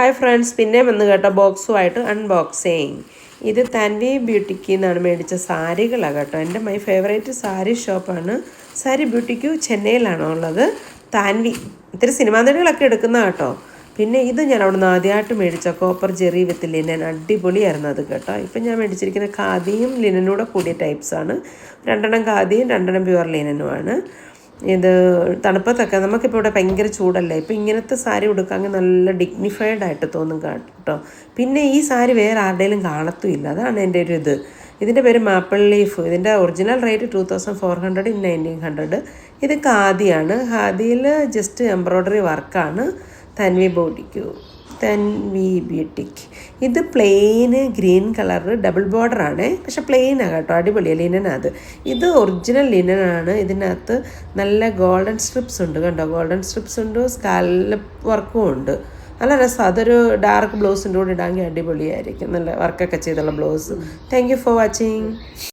Hi friends, പിന്നെ വന്ന് കേട്ടോ ബോക്സുമായിട്ട് അൺബോക്സിങ്. ഇത് താൻവി ബ്യൂട്ടിക്ക് നിന്നാണ് മേടിച്ച സാരികളാണ് കേട്ടോ. എൻ്റെ മൈ ഫേവറേറ്റ് സാരി ഷോപ്പാണ്. സാരി ബ്യൂട്ടിക്ക് ചെന്നൈയിലാണോ ഉള്ളത്. താൻവി ഇത്തിരി സിനിമാ നടികളൊക്കെ എടുക്കുന്ന കേട്ടോ. പിന്നെ ഇത് ഞാൻ അവിടെ നിന്ന് ആദ്യമായിട്ട് മേടിച്ച കോപ്പർ ജെറി വിത്ത് ലിനൻ, അടിപൊളിയായിരുന്നു അത് കേട്ടോ. ഇപ്പം ഞാൻ മേടിച്ചിരിക്കുന്ന ഖാദിയും ലിനനൂടെ കൂടിയ ടൈപ്സാണ്. 2 ഖാദിയും 2 പ്യുവർ ലിനനുമാണ്. ഇത് തണുപ്പത്തൊക്കെ നമുക്കിപ്പോൾ ഇവിടെ ഭയങ്കര ചൂടല്ലേ, ഇപ്പം ഇങ്ങനത്തെ സാരി ഉടുക്കാമെങ്കിൽ നല്ല ഡിഗ്നിഫൈഡ് ആയിട്ട് തോന്നും കേട്ടോ. പിന്നെ ഈ സാരി വേറെ ആരുടെയും കാണത്തുമില്ല, അതാണ് എൻ്റെ ഒരു ഇത്. ഇതിൻ്റെ പേര് മാപ്പിൾ ലീഫ്. ഇതിൻ്റെ ഒറിജിനൽ റേറ്റ് 2400 ഇൻ 1900. ഇത് ഖാദിയാണ്. ഖാദിയിൽ ജസ്റ്റ് എംബ്രോയ്ഡറി വർക്കാണ്. താൻവി ബ്യൂട്ടിക്ക്. ഇത് പ്ലെയിന് ഗ്രീൻ കളർ ഡബിൾ ബോർഡറാണ്, പക്ഷെ പ്ലെയിനാണ് കേട്ടോ, അടിപൊളിയാണ്. ലിനനാണ്. ഇത് ഒറിജിനൽ ലിനനാണ്. ഇതിനകത്ത് നല്ല ഗോൾഡൻ സ്ട്രിപ്സ് ഉണ്ട് കണ്ടോ, ഗോൾഡൻ സ്ട്രിപ്സ് ഉണ്ട്, സ്കാലപ്പ് വർക്കും ഉണ്ട്. നല്ല രസം. അതൊരു ഡാർക്ക് ബ്ലൗസിൻ്റെ കൂടെ ഇടാമെങ്കിൽ അടിപൊളിയായിരിക്കും, നല്ല വർക്കൊക്കെ ചെയ്തുള്ള blouse. Thank you for watching.